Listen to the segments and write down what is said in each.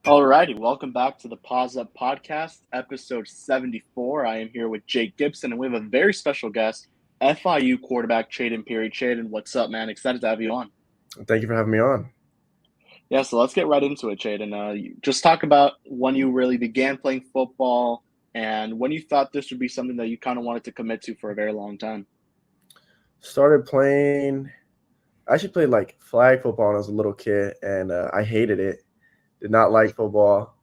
Alrighty, welcome back to the Paws Up podcast, episode 74. I am here with Jake Gibson, and we have a very special guest, FIU quarterback Chayden Peery. Chayden, what's up, man? Excited to have you on. Thank you for having me on. Yeah, so let's get right into it, Chayden. Just talk about when you really began playing football and when you thought this would be something that you kind of wanted to commit to for a very long time. Started playing – I actually played, flag football when I was a little kid, and I hated it. Did not like football.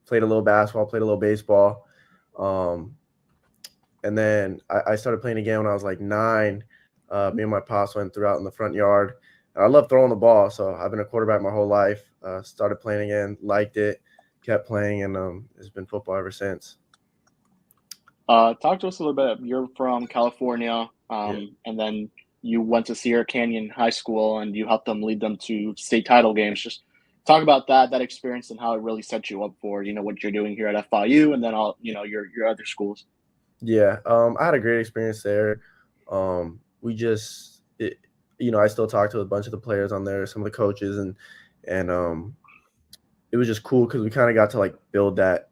Played a little basketball, played a little baseball. And then I started playing again when I was 9. Me and my pops went throughout in the front yard. And I love throwing the ball, so I've been a quarterback my whole life. Started playing again, liked it, kept playing, and it's been football ever since. Talk to us a little bit. You're from California, and then you went to Sierra Canyon High School, and you helped them lead them to state title games. Just talk about that experience and how it really set you up for, what you're doing here at FIU and then all, your other schools. Yeah, I had a great experience there. I still talk to a bunch of the players on there, some of the coaches, and it was just cool because we kind of got to build that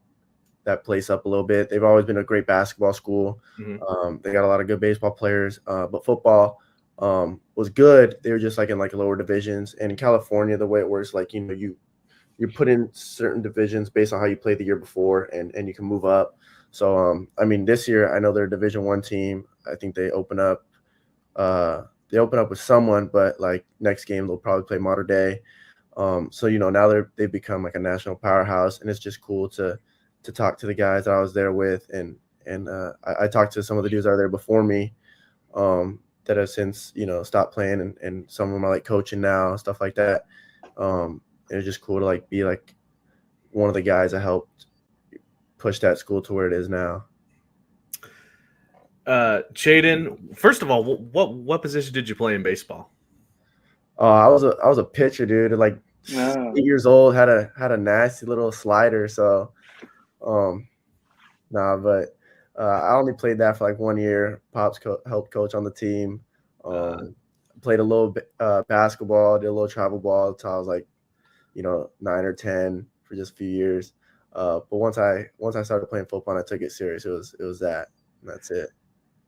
place up a little bit. They've always been a great basketball school. Mm-hmm. They got a lot of good baseball players, but football was good. They were just in lower divisions. And in California, the way it works, you're put in certain divisions based on how you played the year before, and you can move up. So this year I know they're a Division I team. I think they open up with someone, but next game they'll probably play Mater Dei. So now they've become a national powerhouse, and it's just cool to talk to the guys that I was there with, and I talked to some of the dudes that are there before me that have since stopped playing, and some of them are coaching now, stuff like that. It's just cool to be one of the guys that helped push that school to where it is now. Chayden, first of all, what position did you play in baseball? I was a pitcher, dude. 8 years old, had a nasty little slider. So, but I only played that for 1 year. Pops helped coach on the team. Played a little basketball, did a little travel ball until I was 9 or 10 for just a few years. But once I started playing football and I took it serious, it was that, and that's it.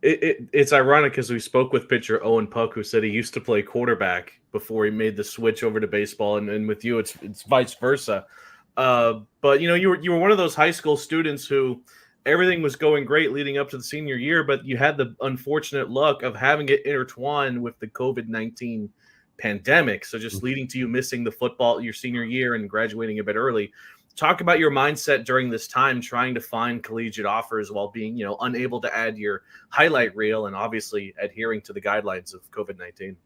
It's ironic because we spoke with pitcher Owen Puck, who said he used to play quarterback before he made the switch over to baseball, and with you, it's vice versa. But you were one of those high school students who everything was going great leading up to the senior year, but you had the unfortunate luck of having it intertwined with the COVID-19 pandemic, so just leading to you missing the football your senior year and graduating a bit early. Talk about your mindset during this time, trying to find collegiate offers while being, unable to add your highlight reel and obviously adhering to the guidelines of COVID-19.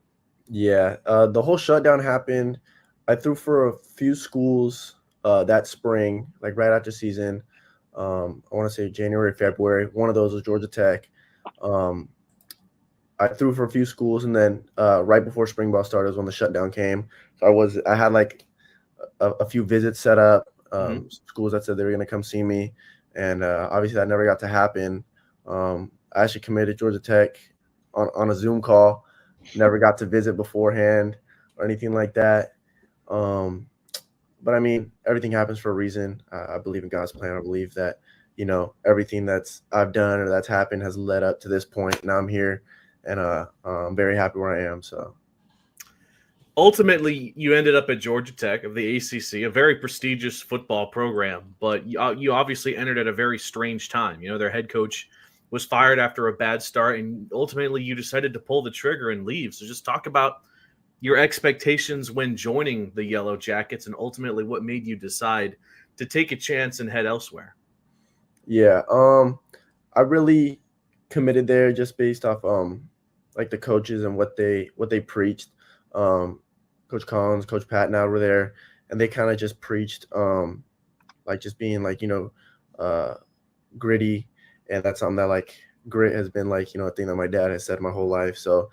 Yeah, the whole shutdown happened. I threw for a few schools that spring, right after season. I want to say January, February. One of those was Georgia Tech. I threw for a few schools, and then right before spring ball started was when the shutdown came. So I had a few visits set up. Schools that said they were going to come see me, and obviously that never got to happen. I actually committed Georgia Tech on a Zoom call, never got to visit beforehand or anything like that. But everything happens for a reason. I believe in God's plan. I believe that everything that's I've done or that's happened has led up to this point. Now I'm here, and I'm very happy where I am. So. Ultimately, you ended up at Georgia Tech of the ACC, a very prestigious football program, but you obviously entered at a very strange time. Their head coach was fired after a bad start, and ultimately you decided to pull the trigger and leave. So just talk about your expectations when joining the Yellow Jackets and ultimately what made you decide to take a chance and head elsewhere. Yeah, I really committed there just based off the coaches and what they preached. Coach Collins, Coach Pat now were there, and they kind of just preached just being gritty, and that's something that grit has been a thing that my dad has said my whole life. So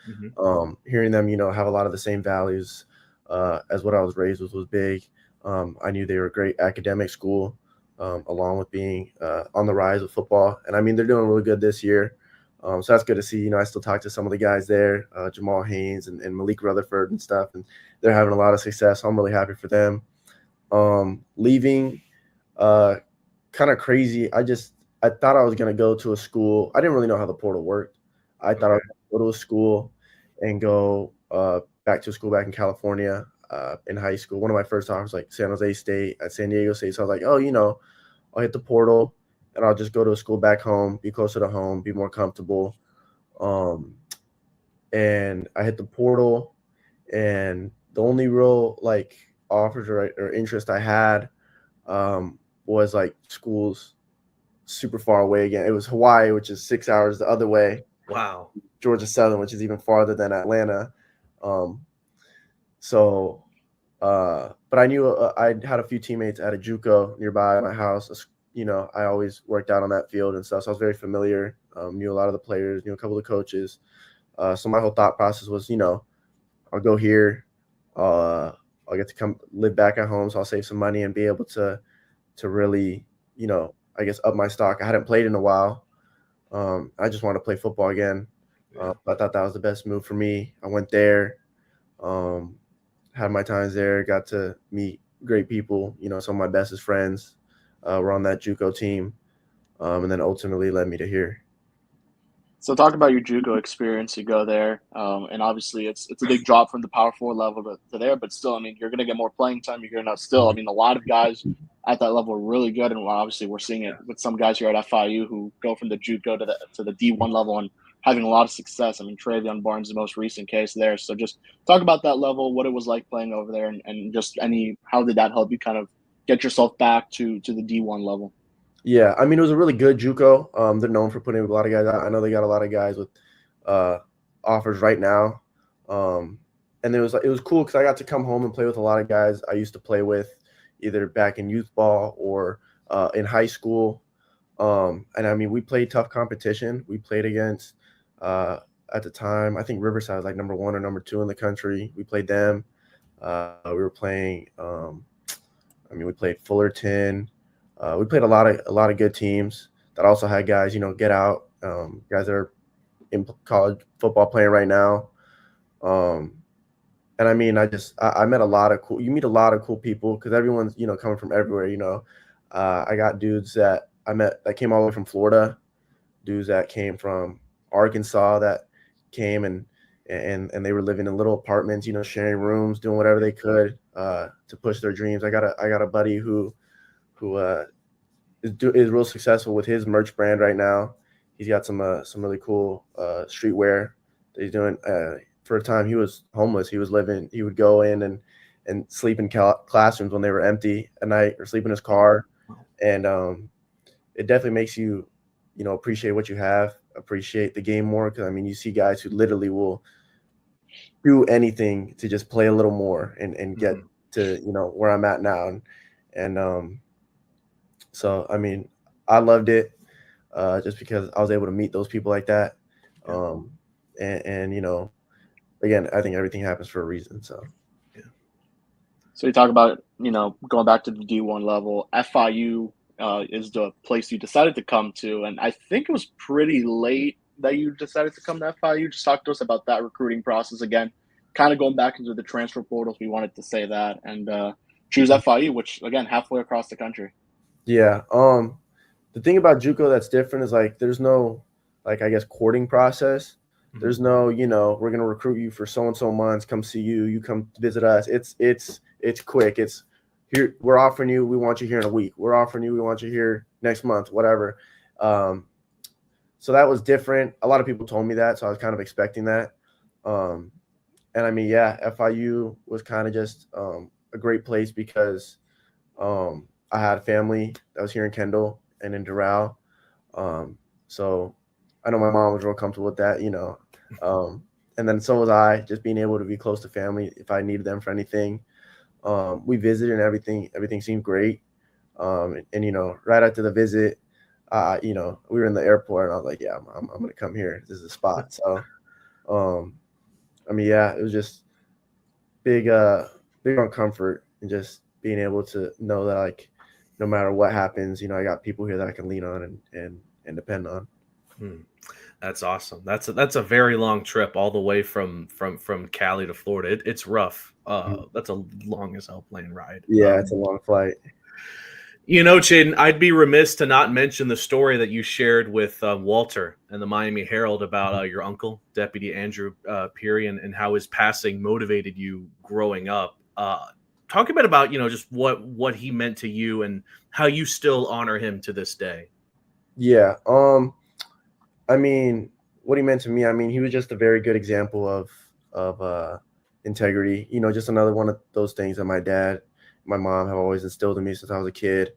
hearing them have a lot of the same values as what I was raised with was big. I knew they were a great academic school, along with being on the rise with football, and they're doing really good this year. So that's good to see. I still talk to some of the guys there, Jamal Haynes and Malik Rutherford and stuff, and they're having a lot of success. So I'm really happy for them. Leaving, kind of crazy. I thought I was gonna go to a school. I didn't really know how the portal worked. I thought I was gonna go to a school and go back to school back in California in high school. One of my first offers like San Jose State at San Diego State. So I was like, oh, I'll hit the portal and I'll just go to a school back home, be closer to home, be more comfortable. And I hit the portal, and the only real like offers or interest I had was like schools super far away again. It was Hawaii, which is 6 hours the other way. Wow. Georgia Southern, which is even farther than Atlanta. But I knew I had a few teammates at a JUCO nearby my house. I always worked out on that field and stuff, so I was very familiar. Knew a lot of the players, knew a couple of coaches. So my whole thought process was, I'll go here. I'll get to come live back at home, so I'll save some money and be able to really, I guess up my stock. I hadn't played in a while. I just wanted to play football again. I thought that was the best move for me. I went there, had my times there, got to meet great people. Some of my bestest friends were on that JUCO team, and then ultimately led me to here. So talk about your JUCO experience. You go there, and obviously it's a big drop from the Power 4 level to there, but still, I mean, you're going to get more playing time. You're going to still, I mean, a lot of guys at that level are really good, and obviously we're seeing it with some guys here at FIU who go from the JUCO to the D1 level and having a lot of success. I mean, Travion Barnes is the most recent case there. So just talk about that level, what it was like playing over there, and just how did that help you kind of get yourself back to the D1 level? Yeah, I mean, it was a really good JUCO. They're known for putting a lot of guys out. I know they got a lot of guys with offers right now. And it was cool because I got to come home and play with a lot of guys I used to play with, either back in youth ball or in high school. And I mean, we played tough competition. We played against at the time, I think Riverside was like number 1 or number 2 in the country. We played them. We were playing. We played Fullerton. We played a lot of good teams that also had guys, get out, guys that are in college football playing right now. And I mean, I met you meet a lot of cool people because everyone's, coming from everywhere, I got dudes that I met that came all the way from Florida, dudes that came from Arkansas that came and they were living in little apartments, sharing rooms, doing whatever they could to push their dreams. I got a buddy who is real successful with his merch brand right now. He's got some really cool streetwear that he's doing. For a time, he was homeless. He would go in and sleep in classrooms when they were empty at night, or sleep in his car. And it definitely makes you, appreciate what you have, appreciate the game more. Because I mean, you see guys who literally will do anything to just play a little more and get to where I'm at now. And so I mean, I loved it just because I was able to meet those people like that. And again, I think everything happens for a reason. So So you talk about, going back to the D1 level. FIU is the place you decided to come to, and I think it was pretty late that you decided to come to FIU. Just talk to us about that recruiting process again, kind of going back into the transfer portal if we wanted to say that, and choose FIU, which again, halfway across the country. Yeah. The thing about JUCO that's different is like there's no I guess courting process. There's no, we're gonna recruit you for so and so months. Come see you. You come visit us. It's quick. It's here. We're offering you. We want you here in a week. We're offering you. We want you here next month. Whatever. So that was different. A lot of people told me that, so I was kind of expecting that. And I mean, yeah, FIU was kind of just a great place because I had family that was here in Kendall and in Doral. So I know my mom was real comfortable with that, and then so was I, just being able to be close to family if I needed them for anything. We visited and everything seemed great. And right after the visit, we were in the airport and I was like, yeah, I'm going to come here. This is the spot. So, I mean, yeah, it was just big on comfort and just being able to know that like, no matter what happens, I got people here that I can lean on and depend on. That's awesome. That's a very long trip all the way from Cali to Florida. It's rough. That's a long as hell plane ride. Yeah, it's a long flight. Chayden, I'd be remiss to not mention the story that you shared with Walter and the Miami Herald about your uncle, Deputy Andrew Peery, and how his passing motivated you growing up. Talk a bit about just what he meant to you and how you still honor him to this day. Yeah. I mean, what he meant to me, I mean, he was just a very good example of integrity. Just another one of those things that my dad, my mom have always instilled in me since I was a kid.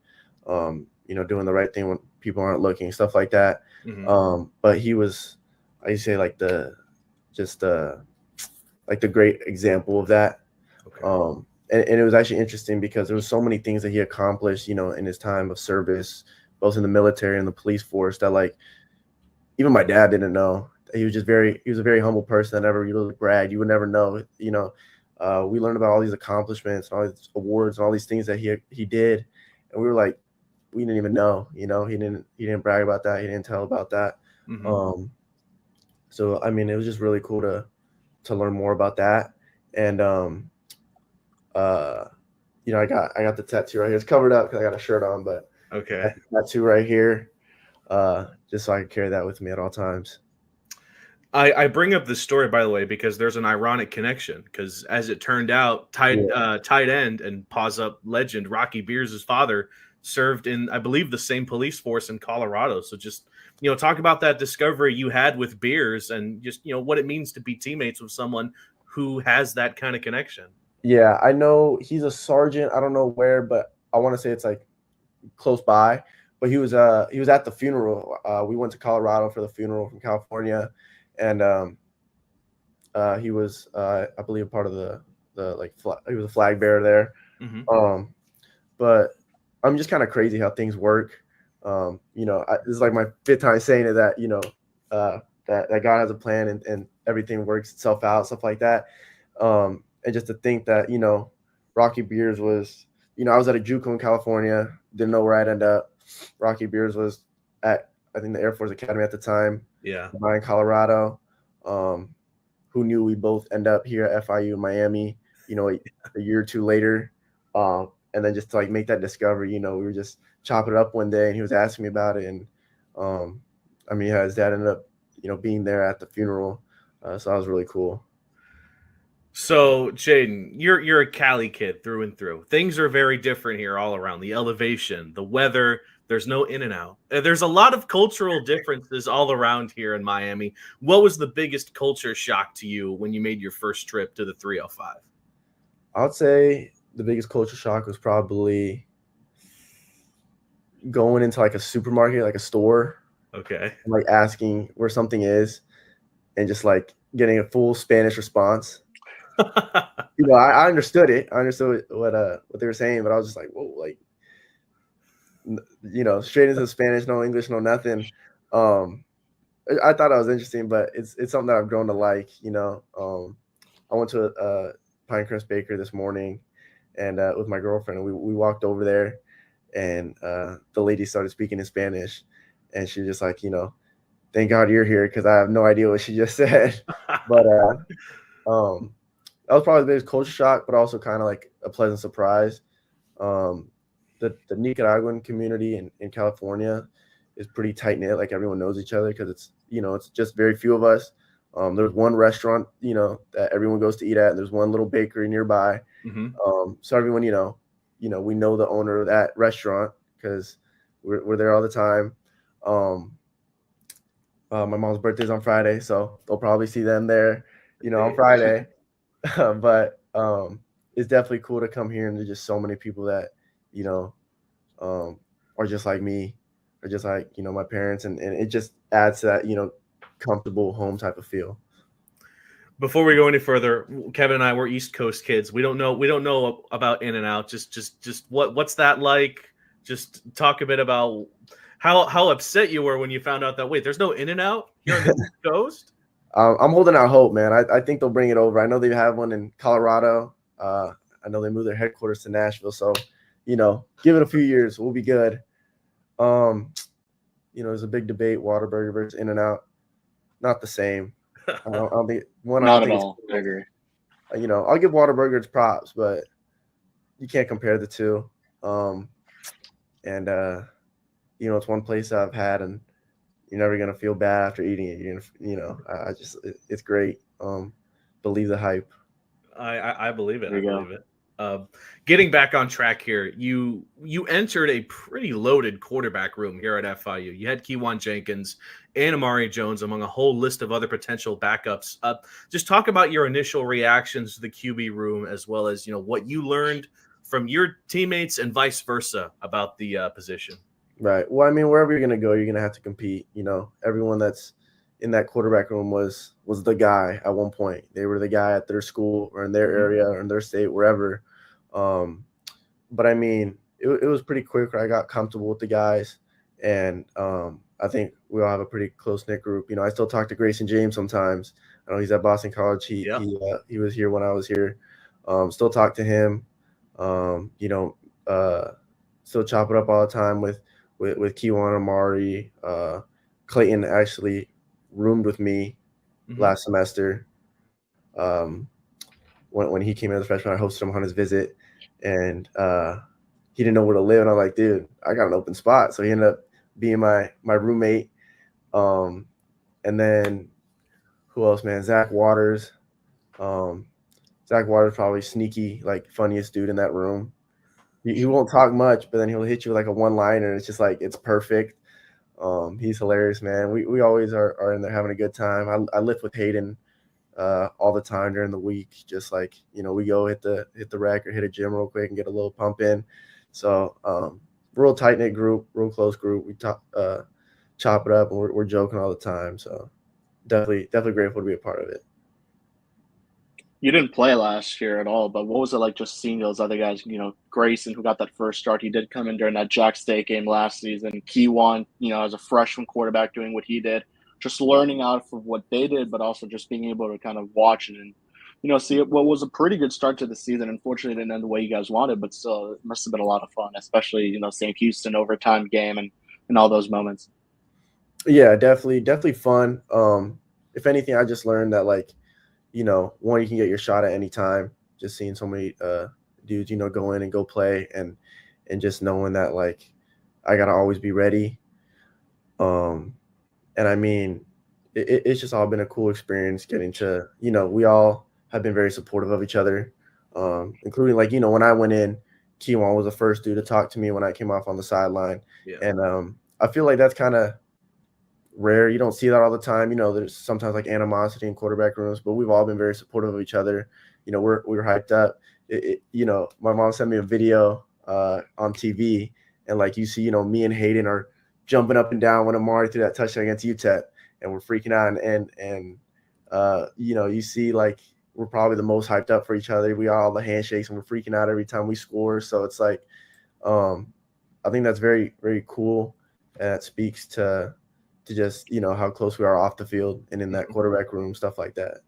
Doing the right thing when people aren't looking, stuff like that. Mm-hmm. But he was, I used to say, like the great example of that. Okay. And it was actually interesting because there was so many things that he accomplished, in his time of service, both in the military and the police force, that like even my dad didn't know. He was a very humble person that never really bragged. You would never know. We learned about all these accomplishments and all these awards and all these things that he did, and we were like, we didn't even know. He didn't brag about that. He didn't tell about that. Mm-hmm. So I mean, it was just really cool to learn more about that. And I got the tattoo right here. It's covered up because I got a shirt on, but okay, I got the tattoo right here, just so I can carry that with me at all times. I bring up this story, by the way, because there's an ironic connection. Because as it turned out, tight end and Paws Up legend Rocky Beers' father served in, I believe, the same police force in Colorado. So just talk about that discovery you had with Beers, and just what it means to be teammates with someone who has that kind of connection. Yeah, I know he's a sergeant. I don't know where, but I want to say it's like close by. But he was at the funeral. We went to Colorado for the funeral from California, and he was I believe part of the he was a flag bearer there. Mm-hmm. But I'm just kind of crazy how things work. This is like my 5th time saying it, that that God has a plan, and everything works itself out, stuff like that. And just to think that Rocky Beers was, I was at a JUCO in California, didn't know where I'd end up. Rocky Beers was at, I think, the Air Force Academy at the time. Yeah. In Colorado. Who knew we both end up here at FIU in Miami, a year or two later. And then just to like make that discovery, we were just chopping it up one day and he was asking me about it. And his dad ended up, being there at the funeral. So that was really cool. So, Chayden, you're a Cali kid through and through. Things are very different here all around. The elevation, the weather, there's no in and out. There's a lot of cultural differences all around here in Miami. What was the biggest culture shock to you when you made your first trip to the 305? I would say the biggest culture shock was probably going into like a supermarket, like a store. Okay. And like asking where something is and just like getting a full Spanish response. I understood it. I understood what they were saying, but I was just like, whoa, like, straight into Spanish, no English, no nothing. I thought that was interesting, but it's something that I've grown to like. I went to a Pinecrest Baker this morning, and with my girlfriend, and we walked over there, and the lady started speaking in Spanish, and she was just like, thank God you're here, because I have no idea what she just said. But that was probably the biggest culture shock, but also kind of like a pleasant surprise. The Nicaraguan community in California is pretty tight knit. Like everyone knows each other because it's just very few of us. There's one restaurant, that everyone goes to eat at, and there's one little bakery nearby. Mm-hmm. So everyone, we know the owner of that restaurant because we're there all the time. My mom's birthday's on Friday, so they'll probably see them there, on Friday. But it's definitely cool to come here, and there's just so many people that are just like me, or just like my parents, and it just adds to that comfortable home type of feel. Before we go any further, Kevin and I, we're East Coast kids. We don't know about In and Out. Just what's that like? Just talk a bit about how upset you were when you found out that wait, there's no In and Out here on the East Coast. I'm holding out hope, man. I think they'll bring it over. I know they have one in Colorado. I know they moved their headquarters to Nashville, so give it a few years, we'll be good. There's a big debate: Whataburger versus In and Out. not the same. I don't think I Not don't at think all. I agree. I'll give Whataburger its props, but you can't compare the two. And it's one place I've had, and you're never gonna feel bad after eating it. It's great. Believe the hype. I believe it. There I you go. believe it. Getting back on track here, you entered a pretty loaded quarterback room here at FIU. You had Keywan Jenkins and Amari Jones among a whole list of other potential backups. Just talk about your initial reactions to the QB room, as well as what you learned from your teammates and vice versa about the position. Right. Well, I mean, wherever you're gonna go, you're gonna have to compete. Everyone that's in that quarterback room was the guy at one point. They were the guy at their school or in their area or in their state, wherever. But I mean, it was pretty quick. I got comfortable with the guys, and I think we all have a pretty close knit group. I still talk to Grayson James sometimes. I know he's at Boston College. He was here when I was here. Still talk to him. Still chop it up all the time with Keywan, Amari. Clayton actually roomed with me last semester. When he came in as a freshman, I hosted him on his visit, and he didn't know where to live. And I'm like, dude, I got an open spot. So he ended up being my roommate. And then who else, man? Zach Waters. Zach Waters probably sneaky, like funniest dude in that room. He won't talk much, but then he'll hit you with like a one-liner, and it's just like it's perfect. He's hilarious, man. We always are in there having a good time. I lift with Hayden all the time during the week. Just like we go hit the rack or hit a gym real quick and get a little pump in. So real tight knit group, real close group. We chop it up, and we're joking all the time. So definitely grateful to be a part of it. You didn't play last year at all, but what was it like just seeing those other guys? Grayson, who got that first start, he did come in during that Jack State game last season. Keywan, as a freshman quarterback doing what he did, just learning out of what they did, but also just being able to kind of watch it and, see what was a pretty good start to the season. Unfortunately, it didn't end the way you guys wanted, but still, it must have been a lot of fun, especially, St. Houston overtime game and all those moments. Yeah, definitely fun. If anything, I just learned that one, you can get your shot at any time. Just seeing so many dudes, go in and go play, and just knowing that I gotta always be ready. And I mean, it's just all been a cool experience getting to, we all have been very supportive of each other, including when I went in, Keywan was the first dude to talk to me when I came off on the sideline. Yeah. And I feel like that's kind of rare. You don't see that all the time. There's sometimes animosity in quarterback rooms, but we've all been very supportive of each other. We're hyped up. My mom sent me a video on TV, and you see, me and Hayden are jumping up and down when Amari threw that touchdown against UTEP, and we're freaking out. And you see we're probably the most hyped up for each other. We all the handshakes, and we're freaking out every time we score. So it's I think that's very, very cool, and it speaks to just how close we are off the field and in that quarterback room, stuff like that.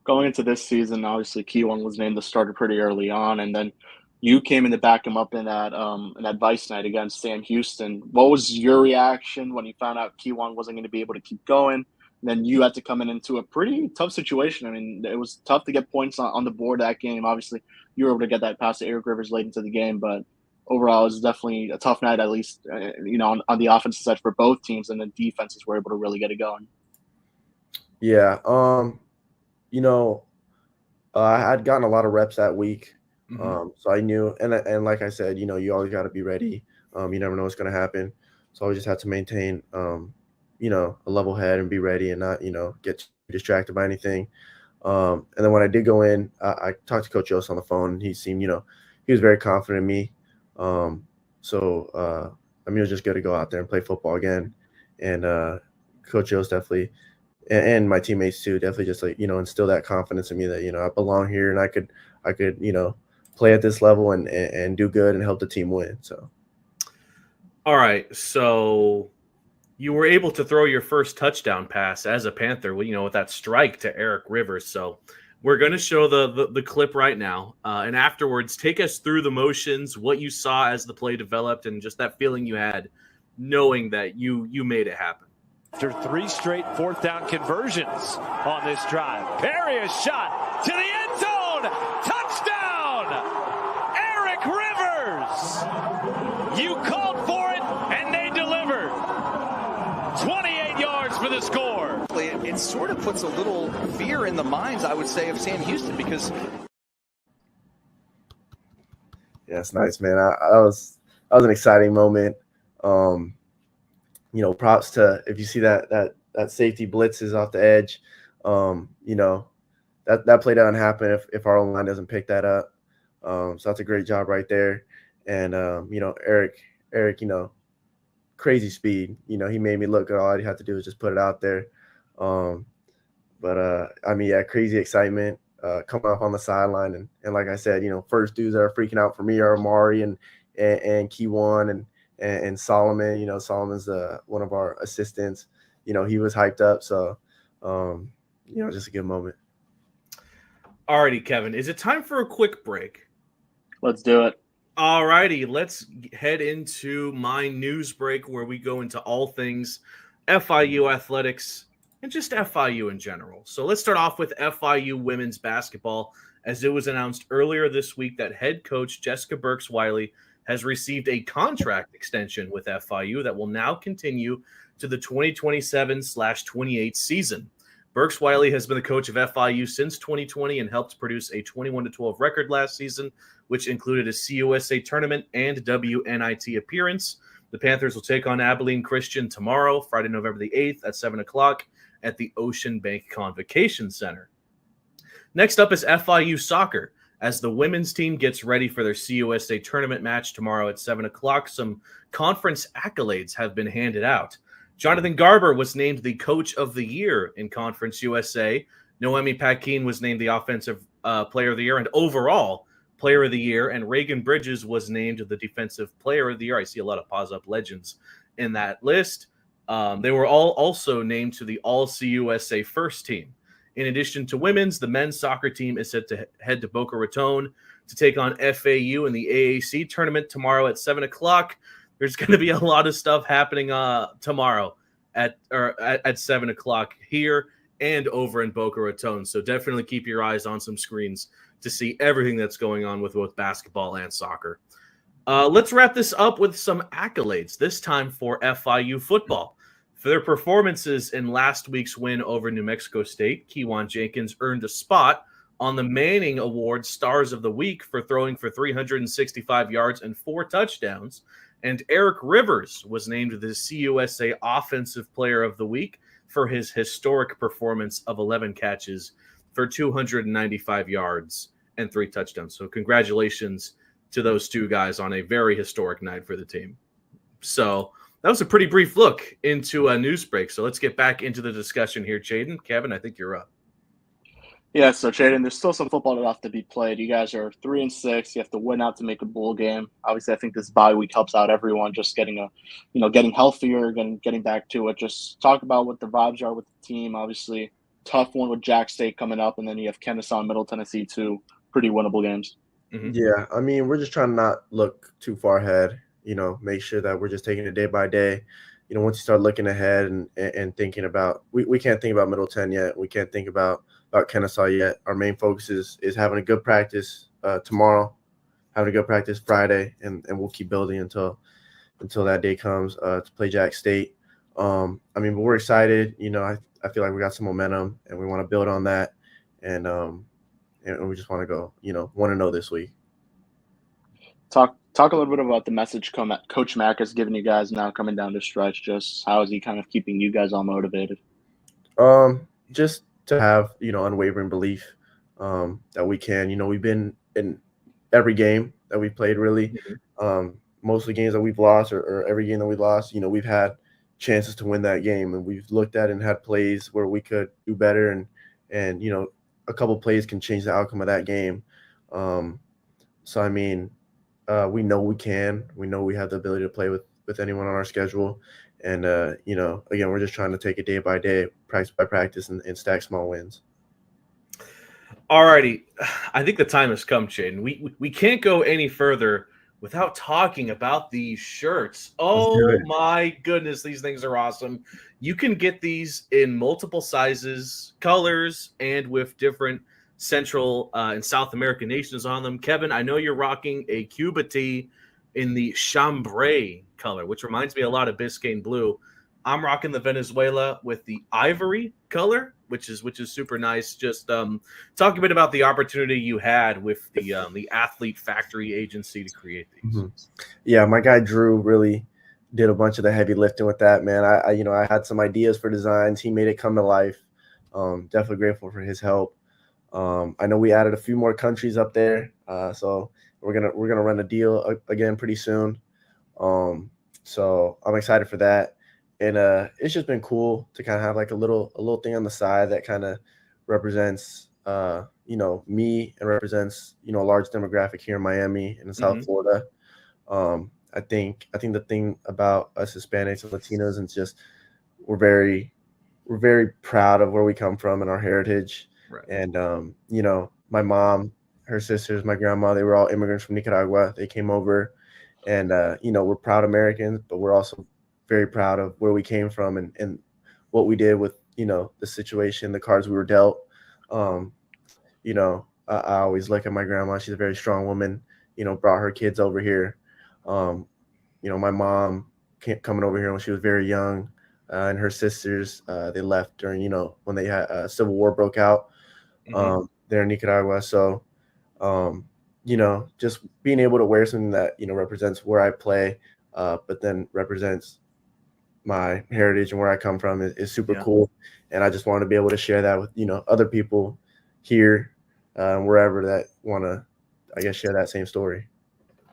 Going into this season, obviously Keywan was named the starter pretty early on, and then you came in to back him up in that Vice night against Sam Houston. What was your reaction when you found out Keywan wasn't going to be able to keep going? And then you had to come into a pretty tough situation. I mean, it was tough to get points on the board that game. Obviously, you were able to get that pass to Eric Rivers late into the game, but overall, it was definitely a tough night, at least, on the offensive side for both teams, and the defenses were able to really get it going. Yeah. I had gotten a lot of reps that week. So I knew, and like I said, you always got to be ready. You never know what's going to happen. So I just had to maintain, a level head and be ready and not, get distracted by anything. And then when I did go in, I talked to Coach Yost on the phone, and he seemed, he was very confident in me. So it was just good to go out there and play football again. And Coach Yost definitely, and my teammates too, definitely just instill that confidence in me that, I belong here and I could, play at this level and do good and help the team win. So. All right. So you were able to throw your first touchdown pass as a Panther, with that strike to Eric Rivers. So we're going to show the clip right now. And afterwards, take us through the motions, what you saw as the play developed, and just that feeling you had knowing that you made it happen. After 3 straight 4th down conversions on this drive. Peery is shot to the end zone. Touchdown! Eric Rivers! You called for it, and they delivered. 28 yards for the score. It sort of puts a little fear in the minds, I would say, of Sam Houston because. Yeah, it's nice, man. That was an exciting moment. Props to if you see that safety blitzes off the edge. That play doesn't happen if our line doesn't pick that up. So that's a great job right there. And Eric, crazy speed. He made me look good. All I had to do was just put it out there. Crazy excitement coming off on the sideline. And like I said, first dudes that are freaking out for me are Amari and Keywan and Solomon. Solomon's one of our assistants. He was hyped up. So, just a good moment. Alrighty, Kevin, is it time for a quick break? Let's do it. Alrighty, let's head into my news break where we go into all things FIU athletics and just FIU in general. So let's start off with FIU women's basketball, as it was announced earlier this week that head coach Jessica Burks-Wiley has received a contract extension with FIU that will now continue to the 2027/28 season. Burks-Wiley has been the coach of FIU since 2020 and helped produce a 21-12 record last season, which included a CUSA tournament and WNIT appearance. The Panthers will take on Abilene Christian tomorrow, Friday, November the 8th at 7 o'clock at the Ocean Bank Convocation Center. Next up is FIU soccer. As the women's team gets ready for their CUSA tournament match tomorrow at 7 o'clock, some conference accolades have been handed out. Jonathan Garber was named the Coach of the Year in Conference USA. Noemi Paquin was named the Offensive Player of the Year and overall Player of the Year. And Reagan Bridges was named the Defensive Player of the Year. I see a lot of Paws Up legends in that list. They were all also named to the All-CUSA First Team. In addition to women's, the men's soccer team is set to head to Boca Raton to take on FAU in the AAC tournament tomorrow at 7 o'clock. There's going to be a lot of stuff happening tomorrow at 7 o'clock here and over in Boca Raton. So definitely keep your eyes on some screens to see everything that's going on with both basketball and soccer. Let's wrap this up with some accolades, this time for FIU football. For their performances in last week's win over New Mexico State, Keywan Jenkins earned a spot on the Manning Award Stars of the Week for throwing for 365 yards and 4 touchdowns. And Eric Rivers was named the CUSA Offensive Player of the Week for his historic performance of 11 catches for 295 yards and 3 touchdowns. So congratulations to those two guys on a very historic night for the team. So that was a pretty brief look into a news break. So let's get back into the discussion here. Chayden, Kevin, I think you're up. Yeah, so Chayden, there's still some football that have to be played. You guys are 3-6. You have to win out to make a bowl game. Obviously, I think this bye week helps out everyone. Just getting healthier, getting back to it. Just talk about what the vibes are with the team. Obviously, tough one with Jack State coming up, and then you have Kennesaw and Middle Tennessee, two pretty winnable games. Mm-hmm. Yeah, I mean, we're just trying to not look too far ahead. Make sure that we're just taking it day by day. Once you start looking ahead and thinking about, we can't think about Middle 10 yet. We can't think about Kennesaw yet. Our main focus is having a good practice tomorrow, having a good practice Friday, and we'll keep building until that day comes to play Jack State. But we're excited. I feel like we got some momentum, and we want to build on that, and we just want to go, 1-0 this week. Talk a little bit about the message Coach Mack has given you guys now coming down the stretch. Just how is he kind of keeping you guys all motivated? Just to have, unwavering belief that we can. We've been in every game that we've played, really. Most of the games that we've lost or every game that we lost, we've had chances to win that game. And we've looked at and had plays where we could do better. And a couple plays can change the outcome of that game. We know we can. We know we have the ability to play with anyone on our schedule. And, again, we're just trying to take it day by day, practice by practice, and stack small wins. All righty. I think the time has come, Chayden. We can't go any further without talking about these shirts. Let's do Oh it. my goodness, these things are awesome. You can get these in multiple sizes, colors, and with different Central and South American nations on them. Kevin, I know you're rocking a Cuba tee in the chambray color, which reminds me a lot of Biscayne blue. I'm rocking the Venezuela with the ivory color, which is super nice. Just talk a bit about the opportunity you had with the Athlete Factory Agency to create these. Mm-hmm. Yeah, my guy Drew really did a bunch of the heavy lifting with that, man. I had some ideas for designs. He made it come to life. Definitely grateful for his help. I know we added a few more countries up there, so we're gonna run a deal again pretty soon. So I'm excited for that, and it's just been cool to kind of have like a little thing on the side that kind of represents me and represents a large demographic here in Miami and in South Florida. I think the thing about us Hispanics and Latinos is just we're very proud of where we come from and our heritage. Right. And my mom, her sisters, my grandma, they were all immigrants from Nicaragua. They came over, and we're proud Americans, but we're also very proud of where we came from and what we did with the situation, the cards we were dealt. I always look at my grandma. She's a very strong woman. Brought her kids over here. My mom coming over here when she was very young, and her sisters, they left during when they had Civil War broke out there in Nicaragua. So just being able to wear something that represents where I play, but then represents my heritage and where I come from is super cool. And I just want to be able to share that with other people here, wherever that want to, I guess, share that same story.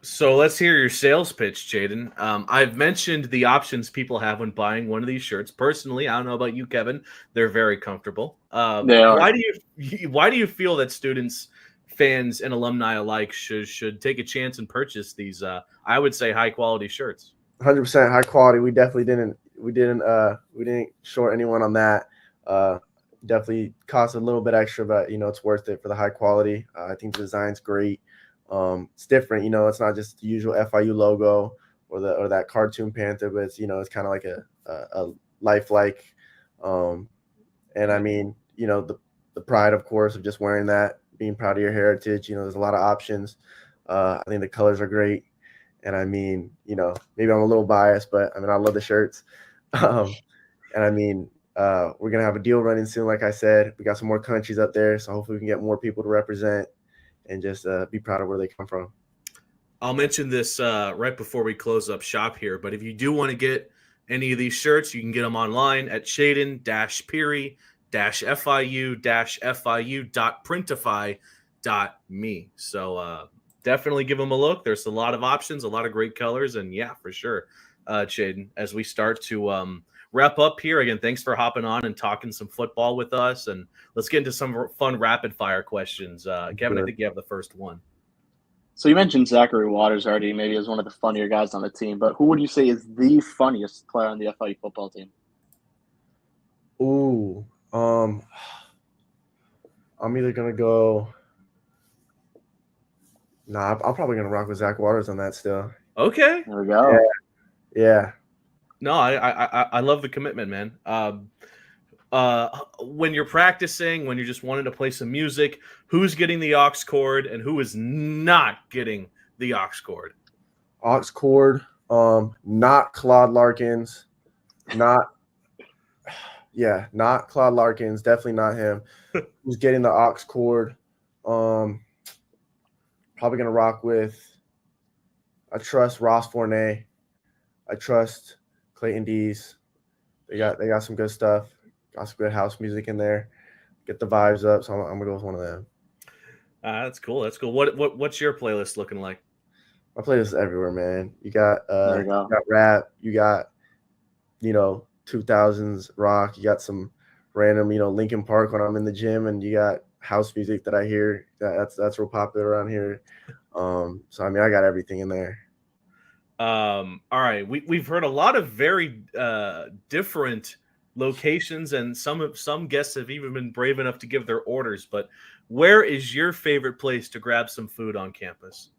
So let's hear your sales pitch, Chayden. I've mentioned the options people have when buying one of these shirts. Personally, I don't know about you, Kevin. They're very comfortable. They are. Why do you feel that students, fans, and alumni alike should take a chance and purchase these? I would say high quality shirts. 100% high quality. We definitely didn't short anyone on that. Definitely cost a little bit extra, but it's worth it for the high quality. I think the design's great. It's different, it's not just the usual FIU logo or that cartoon panther, but it's it's kind of like a lifelike. And I mean, the pride, of course, of just wearing that, being proud of your heritage. There's a lot of options. I think the colors are great. And I mean, maybe I'm a little biased, but I mean, I love the shirts. And I mean, we're going to have a deal running soon. Like I said, we got some more countries up there. So hopefully we can get more people to represent and just be proud of where they come from. I'll mention this right before we close up shop here, but if you do want to get any of these shirts, you can get them online at Chayden-Peery-FIU-FIU.printify.me. So definitely give them a look. There's a lot of options, a lot of great colors, and yeah, for sure, Chayden, as we start to wrap up here, again, thanks for hopping on and talking some football with us, and let's get into some fun rapid fire questions. Kevin, I think you have the first one. So you mentioned Zachary Waters already, maybe as one of the funnier guys on the team, but who would you say is the funniest player on the FIU football team? Ooh, I'm either gonna go. Nah, I'm probably gonna rock with Zach Waters on that still. Okay, there we go. Yeah. No, I love the commitment, man. When you're practicing, when you're just wanting to play some music, who's getting the aux cord and who is not getting the aux cord? Aux cord, not Claude Larkins, not Claude Larkins, definitely not him. Who's getting the aux cord? Probably gonna rock with. I trust Ross Fournay. I trust Clayton Dees. They got some good stuff. Got some good house music in there. Get the vibes up. So I'm gonna go with one of them. That's cool. That's cool. What's your playlist looking like? My playlist is everywhere, man. You got There you go. you got rap. You got 2000s rock. You got some random Linkin Park when I'm in the gym, and you got house music that I hear. That's real popular around here. So I mean, I got everything in there. All right, we've heard a lot of very different locations, and some guests have even been brave enough to give their orders. But where is your favorite place to grab some food on campus?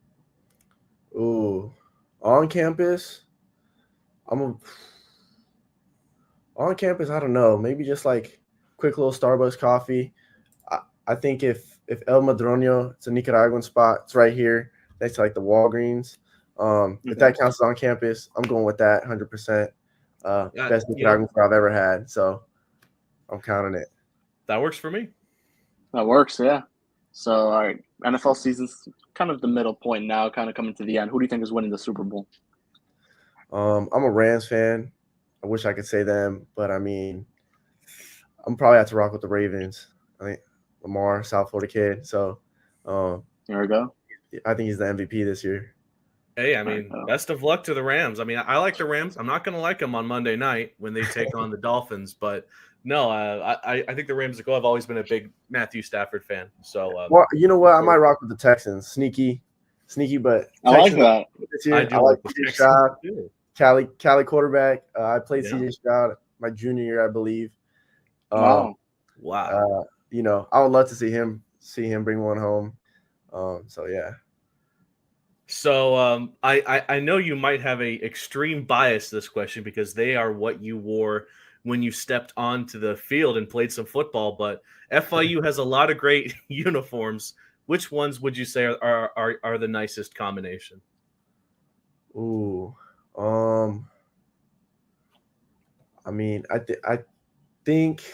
Ooh, on campus, I'm a, on campus. I don't know. Maybe just like quick little Starbucks coffee. I think if El Madroño, it's a Nicaraguan spot. It's right here next to like the Walgreens. If that counts as on campus, I'm going with that 100%. Best Nicaraguan food I've ever had. So I'm counting it. That works for me. That works, yeah. So, all right, NFL season's kind of the middle point now, kind of coming to the end. Who do you think is winning the Super Bowl? I'm a Rams fan. I wish I could say them, but I mean, I'm probably have to rock with the Ravens. I think Lamar, South Florida kid. So, There we go. I think he's the MVP this year. Hey, I mean, best of luck to the Rams. I mean, I like the Rams. I'm not going to like them on Monday night when they take on the Dolphins, but no, I think the Rams go. I've always been a big Matthew Stafford fan. So, well, you know what? I might rock with the Texans. Sneaky, but I like that. This year, I do I like the CJ Texans Stroud, too. Cali quarterback. I played CJ Stroud my junior year, I believe. Wow. You know, I would love to see him bring one home. So yeah. So I know you might have a extreme bias this question because they are what you wore when you stepped onto the field and played some football, but FIU has a lot of great uniforms. Which ones would you say are the nicest combination? Ooh. I mean, I think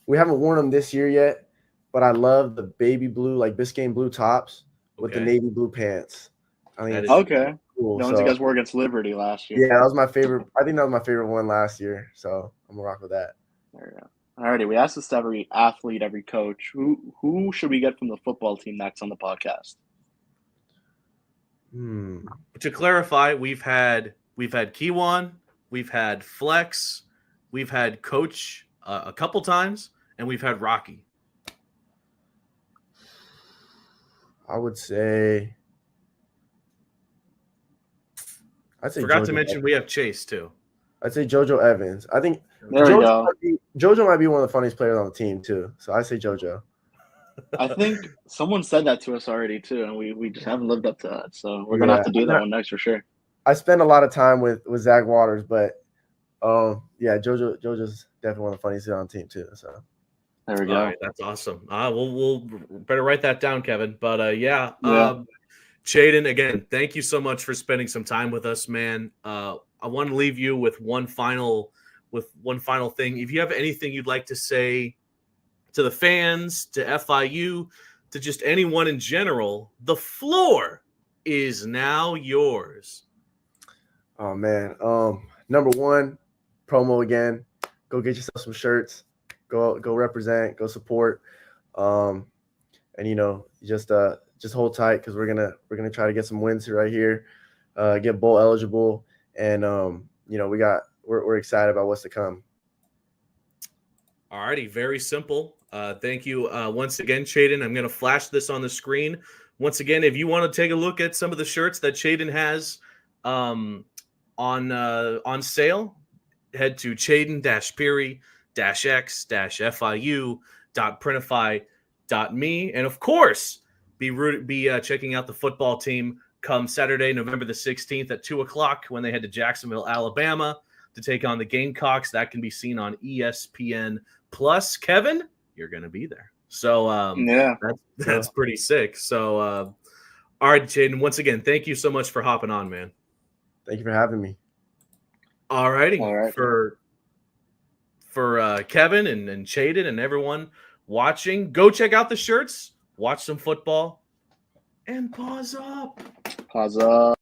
we haven't worn them this year yet, but I love the baby blue, like Biscayne blue tops with the navy blue pants. I think okay. Cool. The ones you guys wore against Liberty last year. Yeah, that was my favorite. I think that was my favorite one last year. So I'm gonna rock with that. There we go. Alrighty, we asked this to every athlete, every coach. Who should we get from the football team next on the podcast? To clarify, we've had Kiwan, we've had Flex, we've had Coach a couple times, and we've had Rocky. I would say. Forgot to mention we have Chase too. I'd say JoJo Evans. I think JoJo might be one of the funniest players on the team too. So I say JoJo. I think someone said that to us already too, and we just haven't lived up to that. So we're gonna have to do that one next for sure. I spend a lot of time with Zach Waters, but yeah, JoJo's definitely one of the funniest on the team too. So there we go. All right, that's awesome. We'll better write that down, Kevin. But Chayden, again, thank you so much for spending some time with us, man. I want to leave you with one final thing. If you have anything you'd like to say to the fans, to FIU, to just anyone in general, the floor is now yours. Oh man. Number one, promo again. Go get yourself some shirts. Go represent, go support. And just hold tight because we're gonna try to get some wins right here, get bowl eligible, and we're excited about what's to come. Alrighty, very simple. Thank you once again, Chayden. I'm gonna flash this on the screen once again. If you want to take a look at some of the shirts that Chayden has on sale, head to Chayden-Peery-X-FIU.printify.me, and of course, be checking out the football team come Saturday, November the 16th at 2:00 when they head to Jacksonville, Alabama to take on the Gamecocks. That can be seen on ESPN Plus. Kevin, you're going to be there. So that's pretty sick. So all right, Chayden, once again, thank you so much for hopping on, man. Thank you for having me. All righty. For Kevin and Chayden and everyone watching, go check out the shirts. Watch some football and paws up. Paws up.